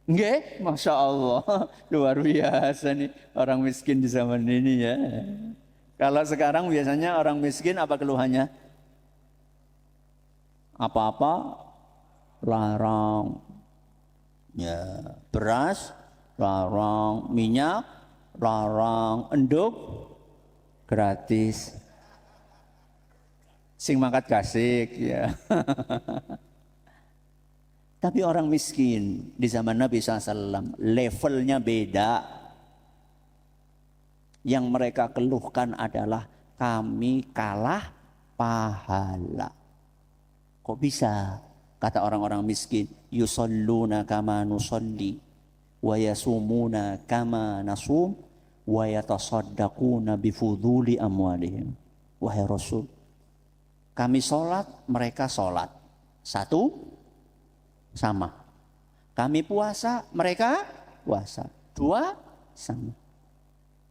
Nggih, Masya Allah. Luar biasa nih orang miskin di zaman ini ya. Kalau sekarang biasanya orang miskin apa keluhannya? Apa-apa larang. Ya, beras larang, minyak larang, enduk gratis. Sing mangkat gasik ya. Tapi orang miskin di zaman Nabi SAW levelnya beda. Yang mereka keluhkan adalah kami kalah pahala. Kok bisa? Kata orang-orang miskin, yusalluna kama nusalli wa yasumuna kama nasum wa yatasaddaquna bifuduli amwalihim. Wahai Rasul, kami sholat, mereka sholat. Satu, sama. Kami puasa, mereka puasa. Dua, sama.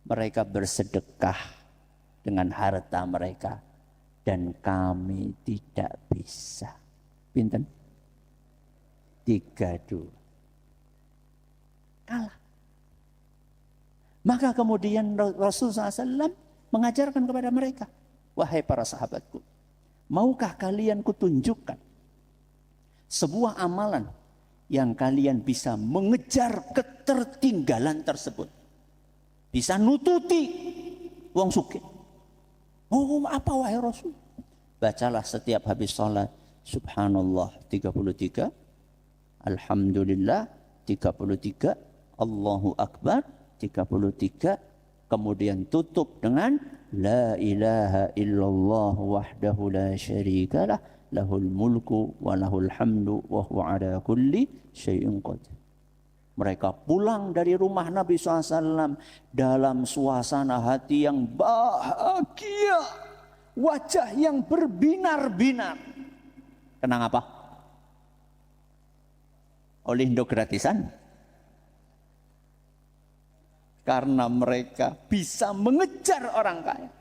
Mereka bersedekah dengan harta mereka dan kami tidak bisa. Pinten? 3-2. Kalah. Maka kemudian Rasulullah SAW mengajarkan kepada mereka, wahai para sahabatku, maukah kalian kutunjukkan sebuah amalan yang kalian bisa mengejar ketertinggalan tersebut, bisa nututi wong sugih. Oh, apa wahai Rasul? Bacalah setiap habis sholat subhanallah 33, alhamdulillah 33, Allahu akbar 33, kemudian tutup dengan la ilaha illallah wahdahu la syarikalah lahul mulku wa lahul hamdu wa huwa ala kulli syai'in qadir. Mereka pulang dari rumah Nabi SAW dalam suasana hati yang bahagia, wajah yang berbinar-binar. Kenang apa? Olindo gratisan. Karena mereka bisa mengejar orang kaya.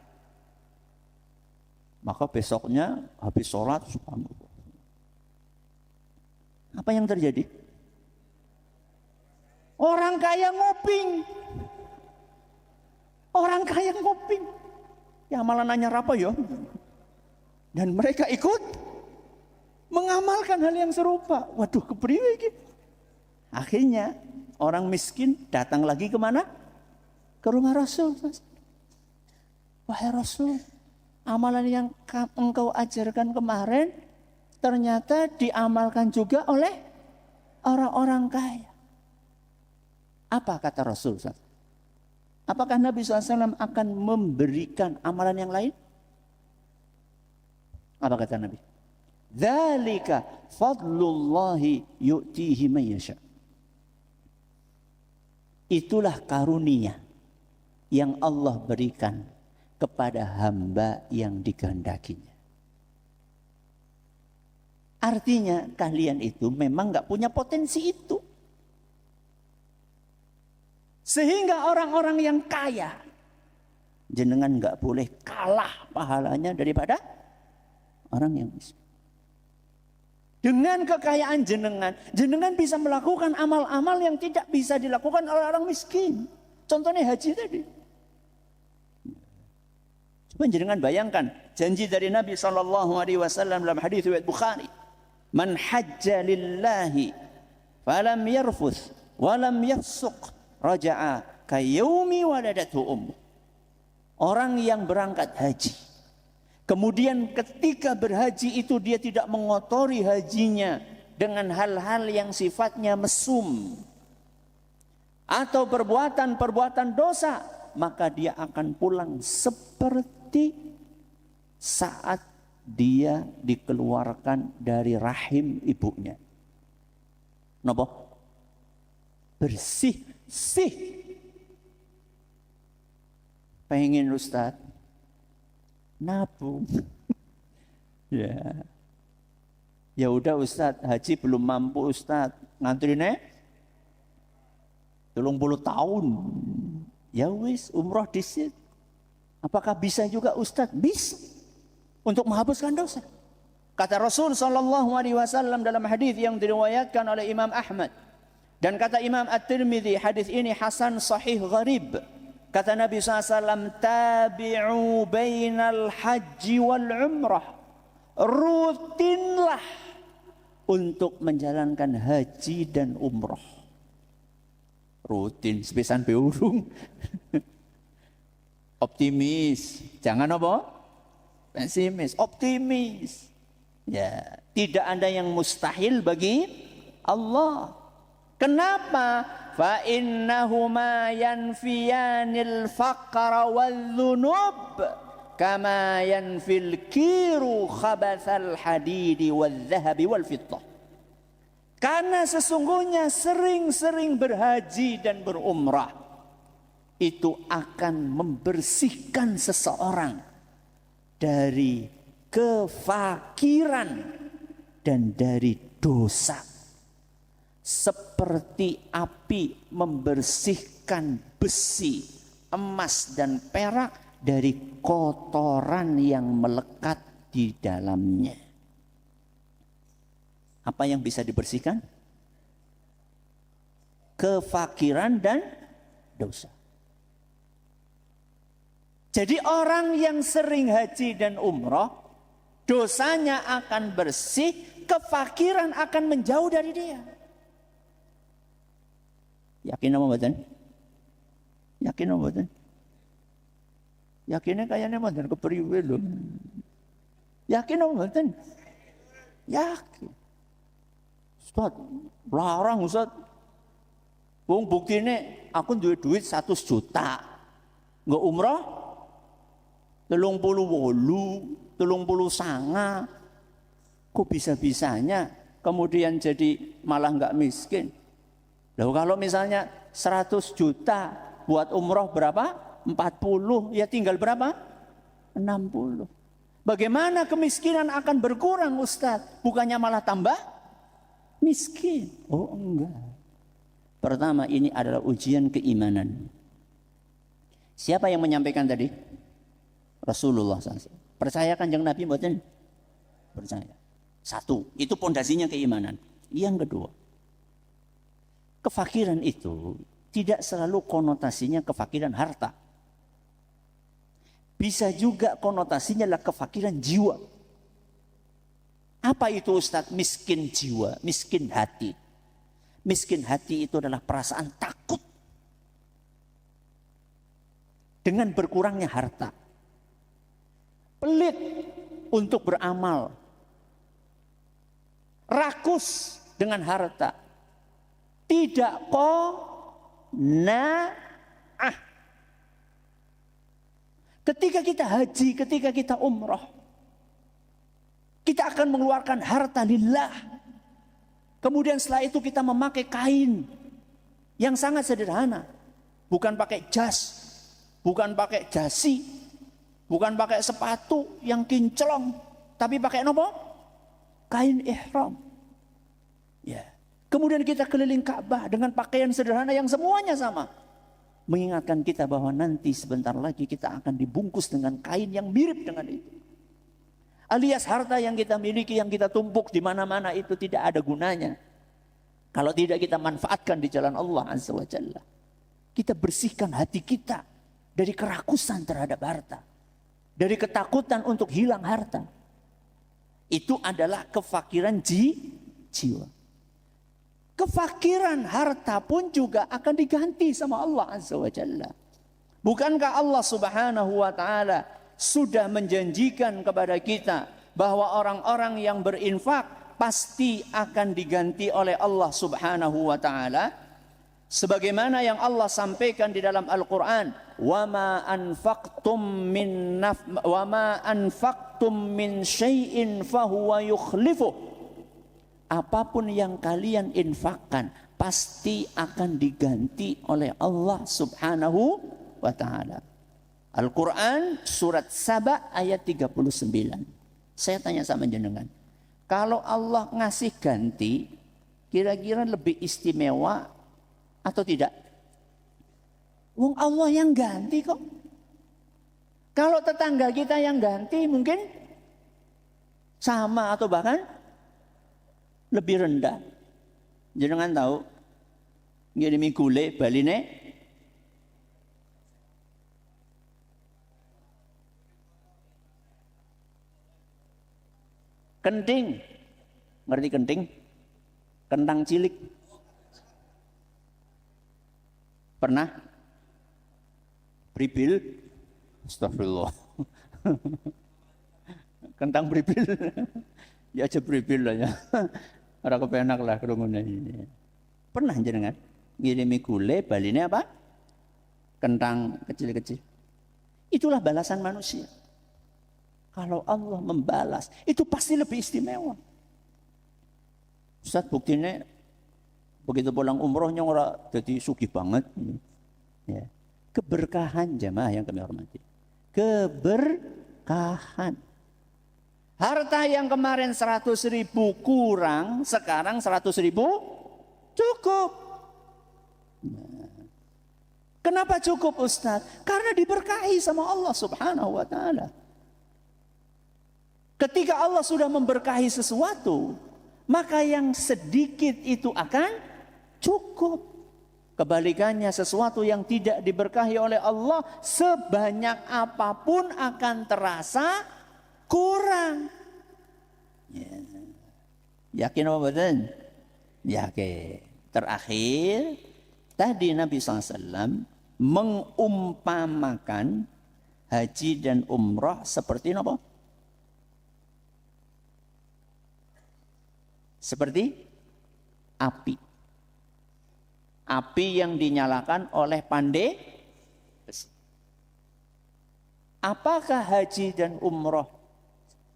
Maka besoknya habis sholat, subhanallah. Apa yang terjadi? Orang kaya ngoping. Orang kaya ngoping. Ya malah nanya apa ya? Dan mereka ikut mengamalkan hal yang serupa. Waduh, kepriwe iki. Akhirnya orang miskin datang lagi kemana? Ke rumah Rasul. Wahai Rasul, amalan yang engkau ajarkan kemarin ternyata diamalkan juga oleh orang-orang kaya. Apa kata Rasul? Apakah Nabi SAW akan memberikan amalan yang lain? Apa kata Nabi? Dzalika fadlullahi yu'tihi man yasha. Itulah karunia yang Allah berikan kepada hamba yang dikehendakinya. Artinya kalian itu memang gak punya potensi itu. Sehingga orang-orang yang kaya, jenengan gak boleh kalah pahalanya daripada orang yang miskin. Dengan kekayaan jenengan, jenengan bisa melakukan amal-amal yang tidak bisa dilakukan oleh orang miskin. Contohnya haji tadi. Coba jenengan bayangkan janji dari Nabi SAW dalam hadis riwayat Bukhari. Man hajja lillahi falam yarfuth walam yafsuq raja'a kayaumi waladathu ummu. Orang yang berangkat haji, kemudian ketika berhaji itu dia tidak mengotori hajinya dengan hal-hal yang sifatnya mesum atau perbuatan-perbuatan dosa, maka dia akan pulang seperti saat dia dikeluarkan dari rahim ibunya. Napa? Bersih. Pengen Ustaz nabung. Ya udah Ustaz, haji belum mampu Ustaz. Ngantrine 30 tahun. Ya wis, umroh disit. Apakah bisa juga Ustaz? Bisa. Untuk menghapuskan dosa. Kata Rasul SAW dalam hadis yang diriwayatkan oleh Imam Ahmad. Dan kata Imam At-Tirmidzi, hadis ini hasan sahih gharib. Kata Nabi SAW, tabi'u bainal haji wal umrah. Rutinlah untuk menjalankan haji dan umrah. Rutin, sepisan beurung. Optimis, jangan apa? Pesimis, optimis. Ya, tidak ada yang mustahil bagi Allah. Kenapa? Fa innahuma yanfiyanil faqra wal-dhunub kama yanfil kiru khabathal hadidi wal-dhahabi wal-fiddah. Karena sesungguhnya sering-sering berhaji dan berumrah itu akan membersihkan seseorang dari kefakiran dan dari dosa. Seperti api membersihkan besi, emas dan perak dari kotoran yang melekat di dalamnya. Apa yang bisa dibersihkan? Kefakiran dan dosa. Jadi orang yang sering haji dan umroh, dosanya akan bersih, kefakiran akan menjauh dari dia. Yakin apa mboten? Yakin apa mboten? Yakinnya kayaknya mboten kepriwe lho. Yakin apa mboten? Yakin. Ustaz, larang Ustaz. Wong buktine aku duwe duit 100 juta. Nggo umroh 38, 39. Kok bisa-bisanya kemudian jadi malah enggak miskin? Loh, kalau misalnya 100 juta buat umroh berapa? 40, ya tinggal berapa? 60. Bagaimana kemiskinan akan berkurang Ustaz? Bukannya malah tambah miskin? Oh enggak. Pertama, ini adalah ujian keimanan. Siapa yang menyampaikan tadi? Rasulullah SAW. Percaya Kanjeng Nabi mboten? Percaya. Satu, itu pondasinya keimanan. Yang kedua, kefakiran itu tidak selalu konotasinya kefakiran harta. Bisa juga konotasinya adalah kefakiran jiwa. Apa itu Ustaz? Miskin jiwa, miskin hati. Miskin hati itu adalah perasaan takut dengan berkurangnya harta. Pelit untuk beramal. Rakus dengan harta. Tidak qanaah. Ketika kita haji, ketika kita umroh, kita akan mengeluarkan harta lillah. Kemudian setelah itu kita memakai kain yang sangat sederhana. Bukan pakai jas, bukan pakai jasi, bukan pakai sepatu yang kinclong, tapi pakai nopo? Kain ihram. Ya. Kemudian kita keliling Ka'bah dengan pakaian sederhana yang semuanya sama. Mengingatkan kita bahwa nanti sebentar lagi kita akan dibungkus dengan kain yang mirip dengan itu. Alias harta yang kita miliki, yang kita tumpuk di mana-mana itu tidak ada gunanya kalau tidak kita manfaatkan di jalan Allah Azza wa Jalla. Kita bersihkan hati kita dari kerakusan terhadap harta, dari ketakutan untuk hilang harta. Itu adalah kefakiran jiwa. Kefakiran harta pun juga akan diganti sama Allah Azza wa Jalla. Bukankah Allah Subhanahu wa Ta'ala sudah menjanjikan kepada kita bahwa orang-orang yang berinfak pasti akan diganti oleh Allah Subhanahu wa Ta'ala, sebagaimana yang Allah sampaikan di dalam Al-Qur'an, wa ma anfaqtum min syai'in fahuwa yukhlifuh. Apapun yang kalian infakkan pasti akan diganti oleh Allah Subhanahu wa Ta'ala. Al-Quran surat Saba ayat 39. Saya tanya sama jenengan, kalau Allah ngasih ganti, kira-kira lebih istimewa atau tidak? Wong Allah yang ganti kok. Kalau tetangga kita yang ganti mungkin sama atau bahkan lebih rendah. Jenengan tahu ngirimi gule baline kenting, ngerti kenting? Kentang cilik. Pernah? Bribil? Astagfirullah. Kentang bribil. Ya aja bribil lah ya. Ora kepenak lah kerumunan ini. Pernah jenengan ngirimi gule baline apa? Kentang kecil-kecil. Itulah balasan manusia. Kalau Allah membalas, itu pasti lebih istimewa. Ustaz, buktinya begitu pulang umrohnya ora jadi sugih banget. Ya. Keberkahan jamaah yang kami hormati. Keberkahan. Harta yang kemarin 100.000 kurang, sekarang 100.000 cukup. Nah. Kenapa cukup Ustaz? Karena diberkahi sama Allah Subhanahu wa Ta'ala. Ketika Allah sudah memberkahi sesuatu, maka yang sedikit itu akan cukup. Kebalikannya, sesuatu yang tidak diberkahi oleh Allah, sebanyak apapun akan terasa kurang. Ya. Yakin apa betul? Yakin. Terakhir, tadi Nabi SAW mengumpamakan haji dan umrah seperti apa? Seperti api. Api yang dinyalakan oleh pandai besi. Apakah haji dan umrah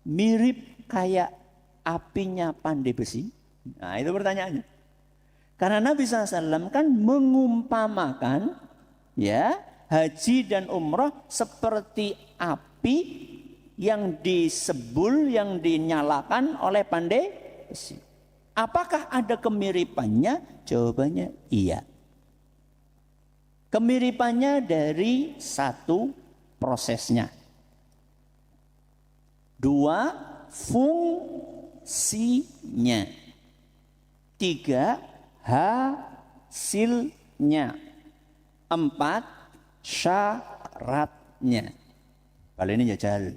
mirip kayak apinya pandai besi? Nah, itu pertanyaannya. Karena Nabi SAW kan mengumpamakan ya haji dan umrah seperti api yang disebul, yang dinyalakan oleh pandai besi. Apakah ada kemiripannya? Jawabannya iya. Kemiripannya dari satu, prosesnya. Dua, fungsinya. Tiga, hasilnya. Empat, syaratnya. Kali ini jajal.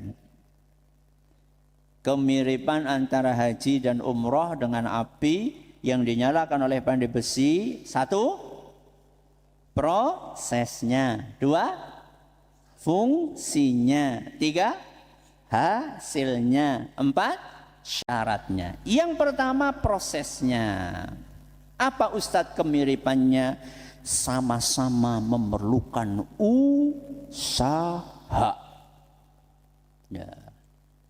Kemiripan antara haji dan umrah dengan api yang dinyalakan oleh pandai besi. Satu, prosesnya. Dua, fungsinya. Tiga, hasilnya. Empat, syaratnya. Yang pertama, prosesnya. Apa Ustadz kemiripannya? Sama-sama memerlukan usaha. Ya.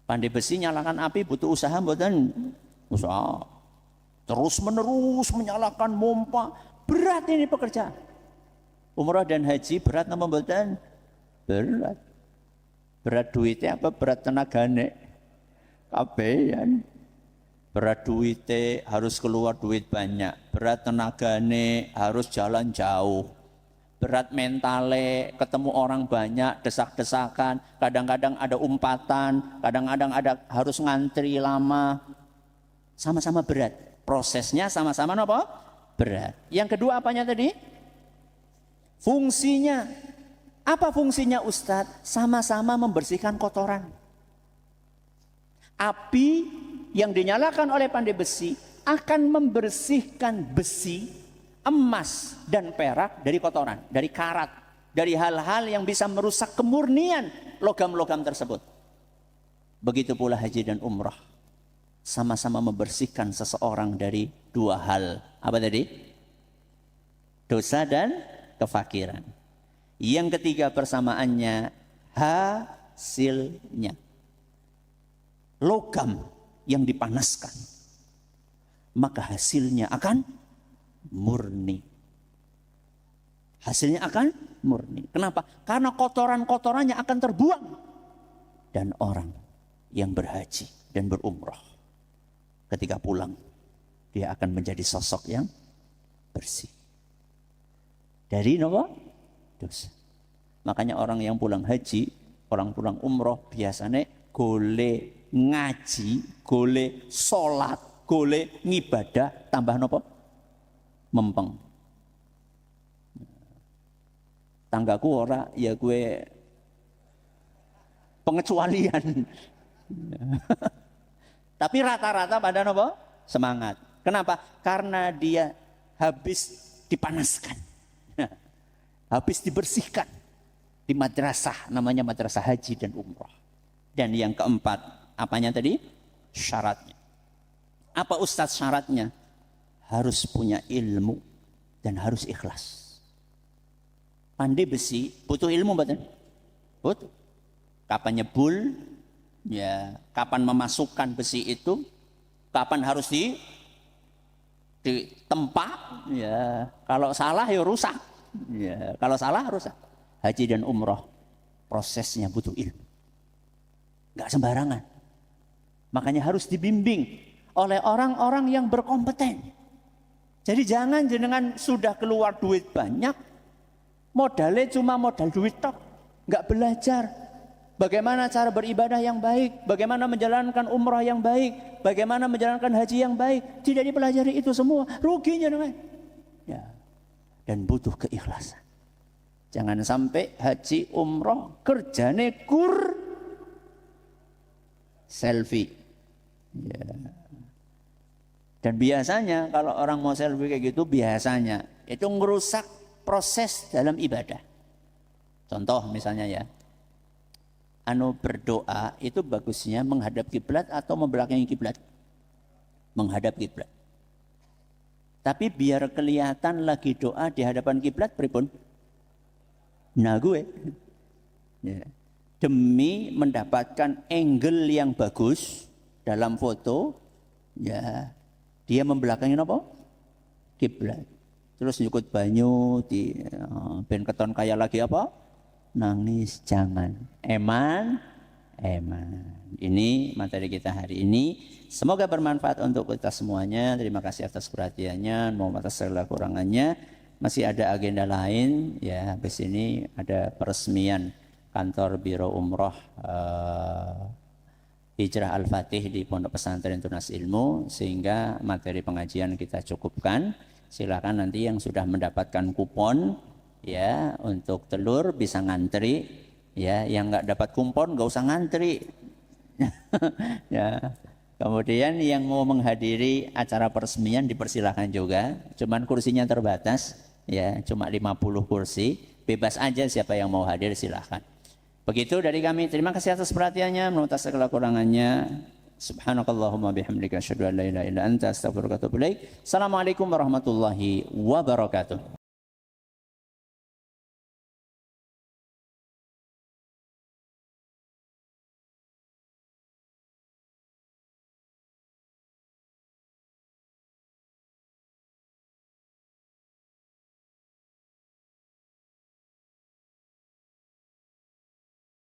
Pandai besi nyalakan api butuh usaha, mboten? Usaha. Terus menerus menyalakan mompa. Berat ini pekerjaan. Umrah dan haji berat nama mboten? Berat. Berat duitnya apa? Berat tenagane. Kabehan. Berat duitnya harus keluar duit banyak. Berat tenagane harus jalan jauh. Berat mentale, ketemu orang banyak, desak-desakan, kadang-kadang ada umpatan, kadang-kadang ada harus ngantri lama. Sama-sama berat. Prosesnya sama-sama apa? Berat. Yang kedua apanya tadi? Fungsinya. Apa fungsinya Ustadz? Sama-sama membersihkan kotoran. Api yang dinyalakan oleh pandai besi akan membersihkan besi, emas dan perak dari kotoran, dari karat, dari hal-hal yang bisa merusak kemurnian logam-logam tersebut. Begitu pula haji dan umrah. Sama-sama membersihkan seseorang dari dua hal. Apa tadi? Dosa dan kefakiran. Yang ketiga persamaannya, hasilnya. Logam yang dipanaskan, maka hasilnya akan murni. Hasilnya akan murni. Kenapa? Karena kotoran-kotorannya akan terbuang. Dan orang yang berhaji dan berumrah, ketika pulang, dia akan menjadi sosok yang bersih. Dari apa? Dosa. Makanya orang yang pulang haji, orang pulang umrah, biasanya golek ngaji, golek sholat, golek ngibadah, tambah apa? Mempeng. Tanggaku ora, ya gue pengecualian. Tapi rata-rata pada apa? Semangat. Kenapa? Karena dia habis dipanaskan, habis dibersihkan di madrasah, namanya madrasah haji dan umrah. Dan yang keempat, apanya tadi? Syaratnya. Apa Ustadz syaratnya? Harus punya ilmu dan harus ikhlas. Pandai besi butuh ilmu, betul? Butuh. Kapan nyebul, ya, kapan memasukkan besi itu, kapan harus ditempa, ya. Kalau salah ya rusak, ya. Kalau salah rusak. Haji dan umrah prosesnya butuh ilmu, nggak sembarangan. Makanya harus dibimbing oleh orang-orang yang berkompeten. Jadi jangan jenengan sudah keluar duit banyak, modalnya cuma modal duit tok, nggak belajar. Bagaimana cara beribadah yang baik, bagaimana menjalankan umrah yang baik, bagaimana menjalankan haji yang baik. Tidak dipelajari itu semua, ruginya dengan. Ya. Dan butuh keikhlasan. Jangan sampai haji umrah kerjane selfie. Ya. Dan biasanya kalau orang mau selfie kayak gitu, biasanya itu ngerusak proses dalam ibadah. Contoh misalnya ya, berdoa itu bagusnya menghadap kiblat atau membelakangi kiblat? Menghadap kiblat. Tapi biar kelihatan lagi doa di hadapan kiblat pripun? Nah gue ya. Demi mendapatkan angle yang bagus dalam foto, ya dia membelakangi apa? Kiblat. Terus nyukut banyu di ben keton kaya lagi apa? Nangis. Jangan. Eman. Ini materi kita hari ini. Semoga bermanfaat untuk kita semuanya. Terima kasih atas perhatiannya. Mohon atas segala kurangannya. Masih ada agenda lain. Ya, habis ini ada peresmian kantor Biro Umroh Hijrah Al-Fatih di Pondok Pesantren Tunas Ilmu, sehingga materi pengajian kita cukupkan. Silakan nanti yang sudah mendapatkan kupon ya untuk telur bisa ngantri, ya yang nggak dapat kupon nggak usah ngantri. Ya. Kemudian yang mau menghadiri acara peresmian dipersilakan juga, cuman kursinya terbatas, ya cuma 50 kursi, bebas aja siapa yang mau hadir silakan. Begitu dari kami, terima kasih atas perhatiannya, menurut segala kurangannya. Subhanakallahumma bihamdika asyhadu an la ilaha illa anta astaghfiruka wa atubu ilaik. Assalamualaikum warahmatullahi wabarakatuh.